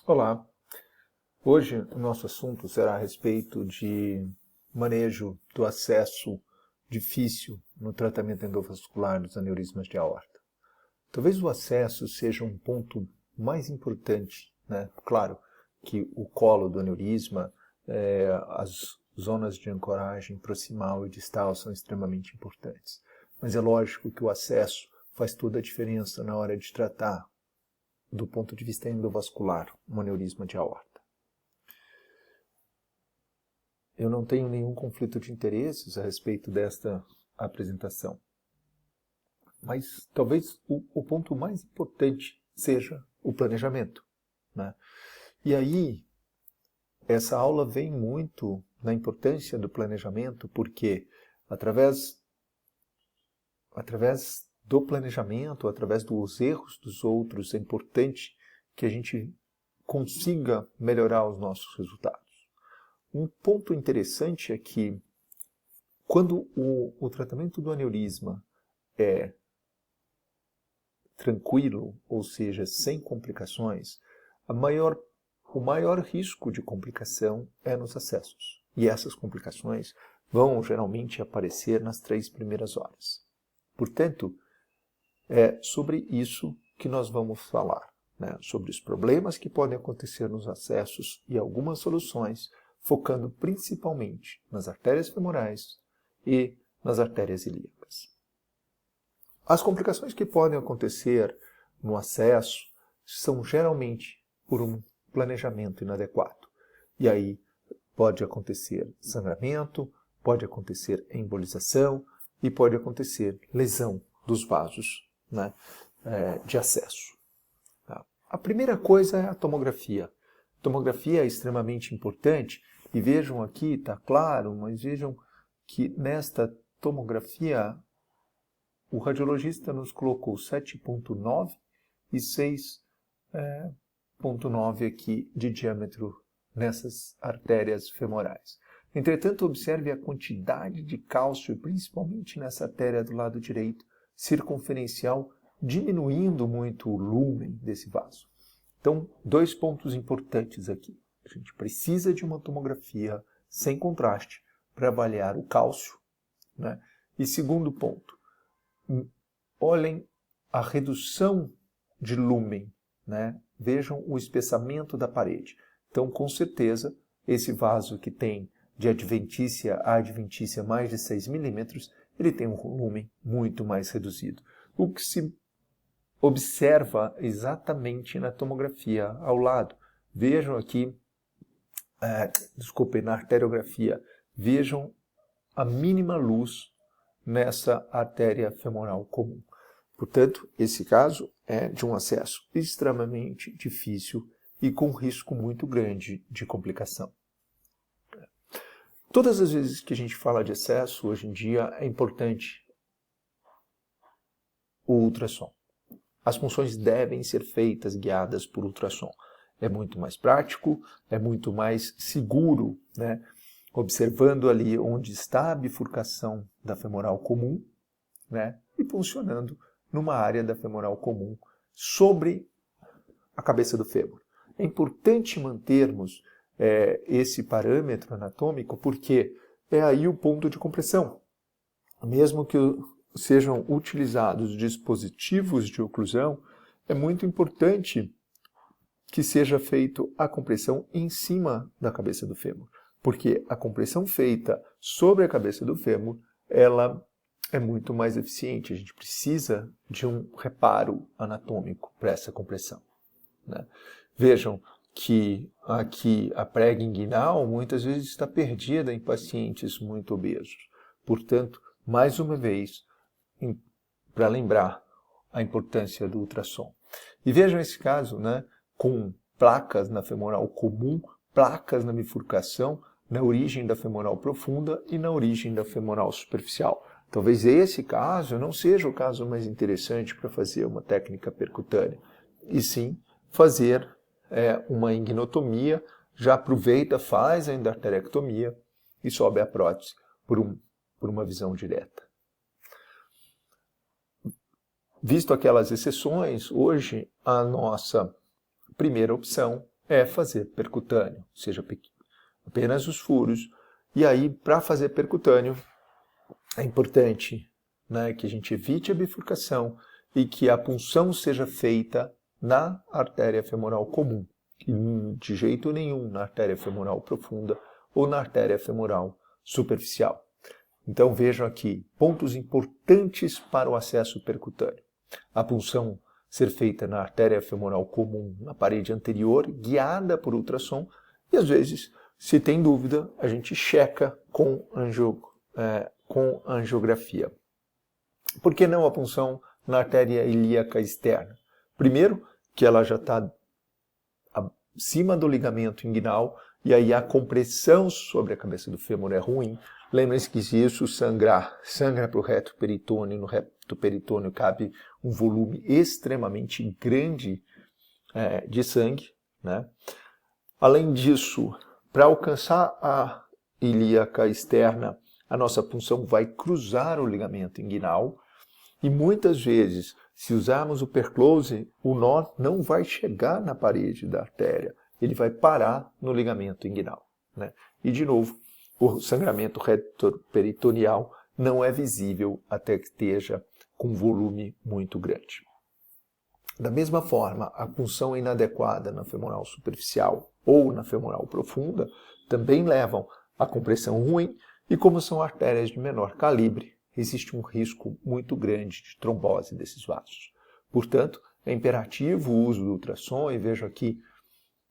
Olá, hoje o nosso assunto será a respeito de manejo do acesso difícil no tratamento endovascular dos aneurismas de aorta. Talvez o acesso seja um ponto mais importante, né? Claro que o colo do aneurisma, as zonas de ancoragem proximal e distal são extremamente importantes, mas é lógico que o acesso faz toda a diferença na hora de tratar do ponto de vista endovascular, um aneurisma de aorta. Eu não tenho nenhum conflito de interesses a respeito desta apresentação, mas talvez o ponto mais importante seja o planejamento, né? E aí, essa aula vem muito na importância do planejamento, porque através do planejamento, através dos erros dos outros, é importante que a gente consiga melhorar os nossos resultados. Um ponto interessante é que quando o tratamento do aneurisma é tranquilo, ou seja, sem complicações, o maior risco de complicação é nos acessos. E essas complicações vão geralmente aparecer nas 3 primeiras horas. Portanto, é sobre isso que nós vamos falar, né? Sobre os problemas que podem acontecer nos acessos e algumas soluções, focando principalmente nas artérias femorais e nas artérias ilíacas. As complicações que podem acontecer no acesso são geralmente por um planejamento inadequado. E aí pode acontecer sangramento, pode acontecer embolização e pode acontecer lesão dos vasos, né, de acesso. A primeira coisa é a tomografia. A tomografia é extremamente importante e vejam aqui, está claro, mas vejam que nesta tomografia o radiologista nos colocou 7,9 e 6,9 aqui de diâmetro nessas artérias femorais. Entretanto, observe a quantidade de cálcio, principalmente nessa artéria do lado direito, circunferencial, diminuindo muito o lúmen desse vaso. Então, 2 pontos importantes aqui. A gente precisa de uma tomografia sem contraste para avaliar o cálcio, né? E segundo ponto, olhem a redução de lúmen, né? Vejam o espessamento da parede. Então, com certeza, esse vaso que tem de adventícia a adventícia mais de 6 milímetros, ele tem um lúmen muito mais reduzido. O que se observa exatamente na tomografia ao lado. Vejam aqui, na arteriografia, vejam a mínima luz nessa artéria femoral comum. Portanto, esse caso é de um acesso extremamente difícil e com risco muito grande de complicação. Todas as vezes que a gente fala de acesso, hoje em dia, é importante o ultrassom. As funções devem ser feitas guiadas por ultrassom. É muito mais prático, é muito mais seguro, né? Observando ali onde está a bifurcação da femoral comum, né? E funcionando numa área da femoral comum sobre a cabeça do fêmur. É importante mantermos esse parâmetro anatômico porque é aí o ponto de compressão. Mesmo que sejam utilizados dispositivos de oclusão, é muito importante que seja feita a compressão em cima da cabeça do fêmur, porque a compressão feita sobre a cabeça do fêmur, ela é muito mais eficiente. A gente precisa de um reparo anatômico para essa compressão, né? Vejam que aqui a prega inguinal muitas vezes está perdida em pacientes muito obesos. Portanto, mais uma vez, para lembrar a importância do ultrassom. E vejam esse caso, né, com placas na femoral comum, placas na bifurcação, na origem da femoral profunda e na origem da femoral superficial. Talvez esse caso não seja o caso mais interessante para fazer uma técnica percutânea, e sim fazer uma ignotomia, já aproveita, faz a endarterectomia e sobe a prótese por uma visão direta. Visto aquelas exceções, hoje a nossa primeira opção é fazer percutâneo, ou seja, apenas os furos. E aí, para fazer percutâneo, é importante, né, que a gente evite a bifurcação e que a punção seja feita na artéria femoral comum, e de jeito nenhum na artéria femoral profunda ou na artéria femoral superficial. Então vejam aqui, pontos importantes para o acesso percutâneo. A punção ser feita na artéria femoral comum, na parede anterior, guiada por ultrassom, e às vezes, se tem dúvida, a gente checa com angiografia. Por que não a punção na artéria ilíaca externa? Primeiro, que ela já está acima do ligamento inguinal, e aí a compressão sobre a cabeça do fêmur é ruim. Lembrem-se que se isso sangra para o reto peritônio, no reto peritônio cabe um volume extremamente grande de sangue, né? Além disso, para alcançar a ilíaca externa, a nossa punção vai cruzar o ligamento inguinal e muitas vezes, se usarmos o perclose, o nó não vai chegar na parede da artéria, ele vai parar no ligamento inguinal, né? E de novo, o sangramento retroperitoneal não é visível até que esteja com volume muito grande. Da mesma forma, a punção inadequada na femoral superficial ou na femoral profunda também levam a compressão ruim e, como são artérias de menor calibre, existe um risco muito grande de trombose desses vasos. Portanto, é imperativo o uso do ultrassom, e vejo aqui,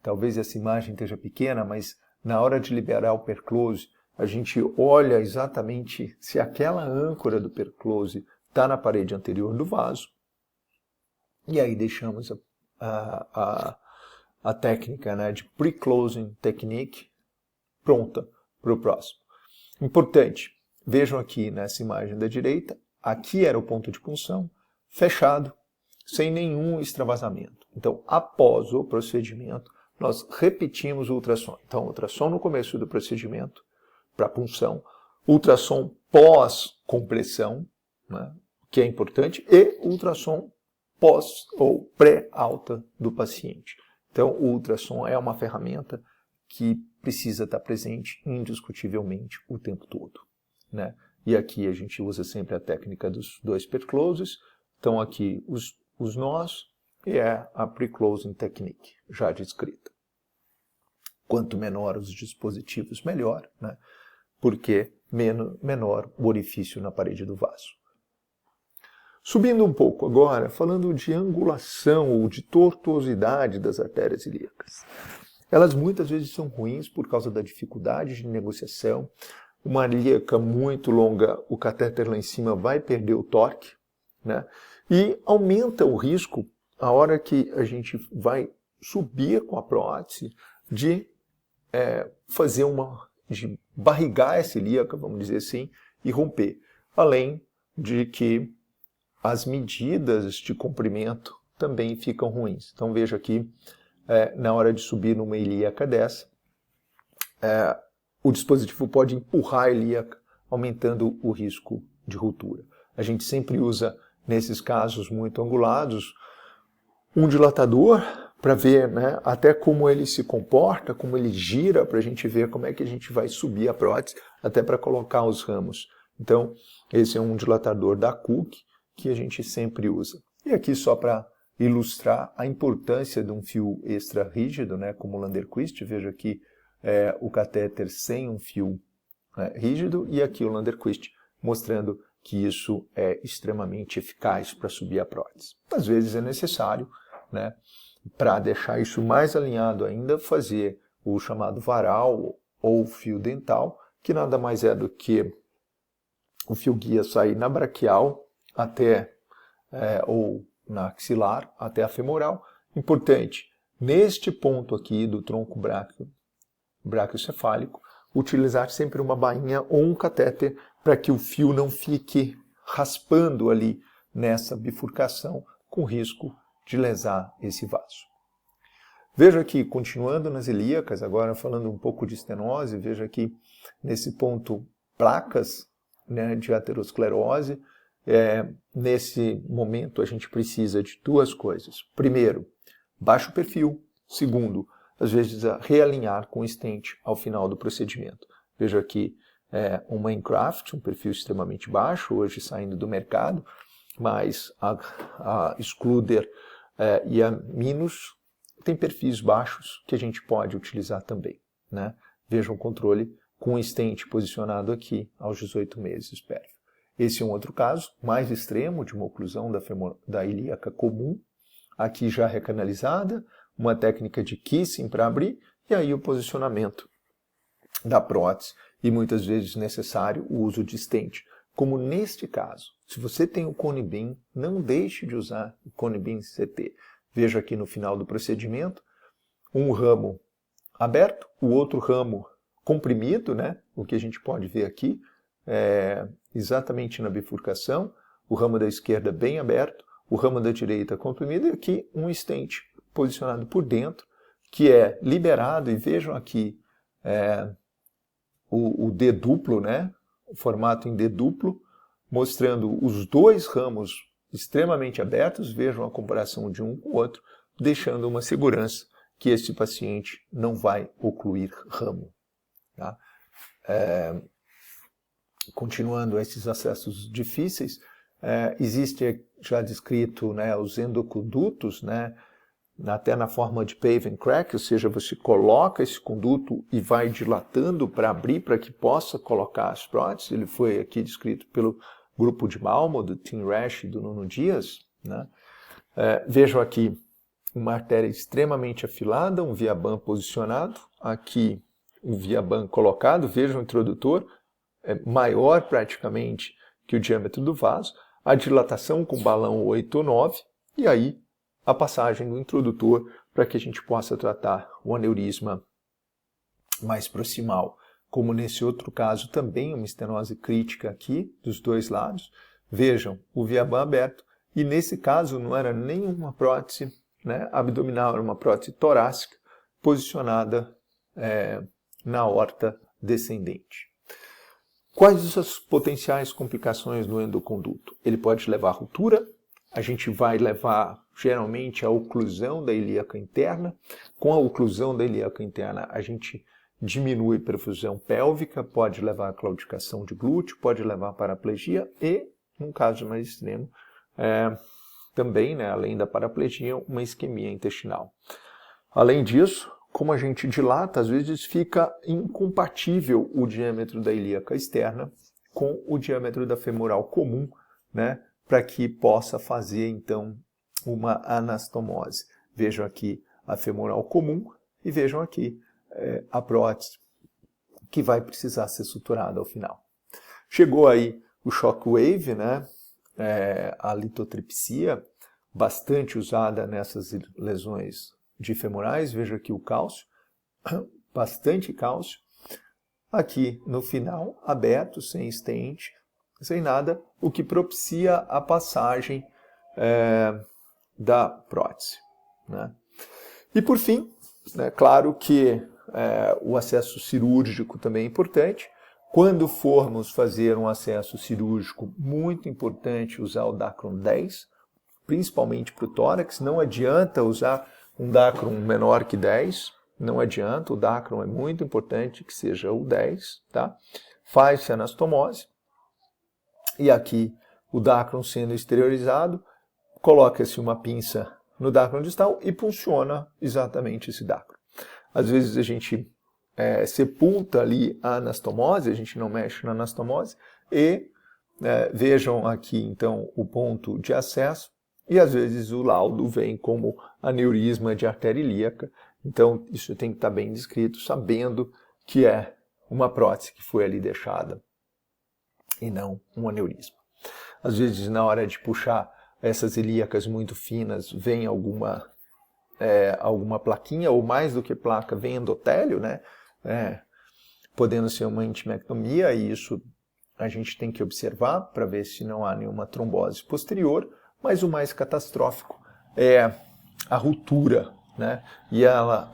talvez essa imagem esteja pequena, mas na hora de liberar o perclose, a gente olha exatamente se aquela âncora do perclose está na parede anterior do vaso, e aí deixamos a técnica, né, de pre-closing technique pronta para o próximo. Importante, vejam aqui nessa imagem da direita, aqui era o ponto de punção, fechado, sem nenhum extravasamento. Então, após o procedimento, nós repetimos o ultrassom. Então, ultrassom no começo do procedimento, para punção, ultrassom pós-compressão, né, que é importante, e ultrassom pós ou pré-alta do paciente. Então, o ultrassom é uma ferramenta que precisa estar presente indiscutivelmente o tempo todo, né? E aqui a gente usa sempre a técnica dos dois percloses. Então, aqui os nós e é a pre-closing technique, já descrita. Quanto menor os dispositivos, melhor, né? Porque menor o orifício na parede do vaso. Subindo um pouco agora, falando de angulação ou de tortuosidade das artérias ilíacas. Elas muitas vezes são ruins por causa da dificuldade de negociação. Uma ilíaca muito longa, o catéter lá em cima vai perder o torque, né? E aumenta o risco, a hora que a gente vai subir com a prótese, de de barrigar essa ilíaca, vamos dizer assim, e romper. Além de que as medidas de comprimento também ficam ruins. Então veja aqui, na hora de subir numa ilíaca dessa, o dispositivo pode empurrar a ilíaca, aumentando o risco de ruptura. A gente sempre usa, nesses casos muito angulados, um dilatador para ver, né, até como ele se comporta, como ele gira, para a gente ver como é que a gente vai subir a prótese, até para colocar os ramos. Então, esse é um dilatador da Cook, que a gente sempre usa. E aqui só para ilustrar a importância de um fio extra rígido, né, como o Landerquist, veja aqui o catéter sem um fio rígido, e aqui o Landerquist mostrando que isso é extremamente eficaz para subir a prótese. Às vezes é necessário, né, para deixar isso mais alinhado ainda, fazer o chamado varal ou fio dental, que nada mais é do que o fio guia sair na braquial até, ou na axilar, até a femoral. Importante, neste ponto aqui do tronco braquiocefálico, utilizar sempre uma bainha ou um catéter para que o fio não fique raspando ali nessa bifurcação, com risco de lesar esse vaso. Veja aqui, continuando nas ilíacas, agora falando um pouco de estenose, veja aqui nesse ponto placas, né, de aterosclerose. Nesse momento a gente precisa de duas coisas. Primeiro, baixo perfil. Segundo, às vezes a realinhar com o stent ao final do procedimento. Veja aqui um Minecraft, um perfil extremamente baixo, hoje saindo do mercado, mas a Excluder e a Minus tem perfis baixos que a gente pode utilizar também, né? Veja um controle com o stent posicionado aqui aos 18 meses pérvio. Esse é um outro caso, mais extremo, de uma oclusão da ilíaca comum, aqui já recanalizada, uma técnica de kissing para abrir, e aí o posicionamento da prótese, e muitas vezes necessário o uso de stent. Como neste caso, se você tem o cone beam, não deixe de usar o cone beam CT. Veja aqui no final do procedimento, um ramo aberto, o outro ramo comprimido, né? O que a gente pode ver aqui, exatamente na bifurcação, o ramo da esquerda bem aberto, o ramo da direita comprimido, e aqui um stent posicionado por dentro, que é liberado, e vejam aqui o D duplo, né? O formato em D duplo, mostrando os dois ramos extremamente abertos, vejam a comparação de um com o outro, deixando uma segurança que esse paciente não vai ocluir ramo. Tá? Continuando esses acessos difíceis, existe já descrito, né, os endocondutos, né, até na forma de pave and crack, ou seja, você coloca esse conduto e vai dilatando para abrir, para que possa colocar as próteses. Ele foi aqui descrito pelo grupo de Malmo, do Tim Rash e do Nuno Dias, né? Vejam aqui uma artéria extremamente afilada, um viabam posicionado, aqui um viabam colocado, vejam o introdutor, maior praticamente que o diâmetro do vaso, a dilatação com balão 8 ou 9, e aí a passagem do introdutor para que a gente possa tratar o aneurisma mais proximal. Como nesse outro caso também uma estenose crítica aqui dos dois lados. Vejam o viabam aberto, e nesse caso não era nenhuma prótese, né, abdominal, era uma prótese torácica posicionada na aorta descendente. Quais as potenciais complicações do endoconduto? Ele pode levar à ruptura, a gente vai levar geralmente a oclusão da ilíaca interna. Com a oclusão da ilíaca interna, a gente diminui a perfusão pélvica, pode levar a claudicação de glúteo, pode levar a paraplegia e, num caso mais extremo, também, né, além da paraplegia, uma isquemia intestinal. Além disso, como a gente dilata, às vezes fica incompatível o diâmetro da ilíaca externa com o diâmetro da femoral comum, né, para que possa fazer, então, uma anastomose. Vejam aqui a femoral comum e vejam aqui a prótese que vai precisar ser suturada ao final. Chegou aí o shockwave, né, a litotripsia, bastante usada nessas lesões de femorais. Veja aqui o cálcio, bastante cálcio. Aqui no final, aberto, sem stent, sem nada, o que propicia a passagem da prótese, né? E por fim, claro que o acesso cirúrgico também é importante. Quando formos fazer um acesso cirúrgico, muito importante usar o Dacron 10, principalmente para o tórax. Não adianta usar um Dacron menor que 10, não adianta, o Dacron é muito importante que seja o 10, tá? Faz-se a anastomose, e aqui o Dacron sendo exteriorizado, coloca-se uma pinça no Dacron distal e funciona exatamente esse Dacron. Às vezes a gente sepulta ali a anastomose, a gente não mexe na anastomose, e vejam aqui então o ponto de acesso, e às vezes o laudo vem como aneurisma de artéria ilíaca. Então isso tem que estar bem descrito, sabendo que é uma prótese que foi ali deixada e não um aneurisma. Às vezes na hora de puxar essas ilíacas muito finas vem alguma plaquinha, ou mais do que placa, vem endotélio, né? Podendo ser uma intimectomia, e isso a gente tem que observar para ver se não há nenhuma trombose posterior, mas o mais catastrófico é a ruptura, né? E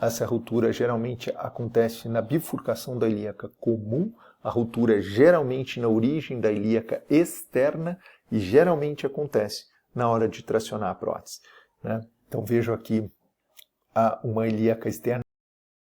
essa ruptura geralmente acontece na bifurcação da ilíaca comum, a ruptura é geralmente na origem da ilíaca externa e geralmente acontece na hora de tracionar a prótese, né? Então vejo aqui uma ilíaca externa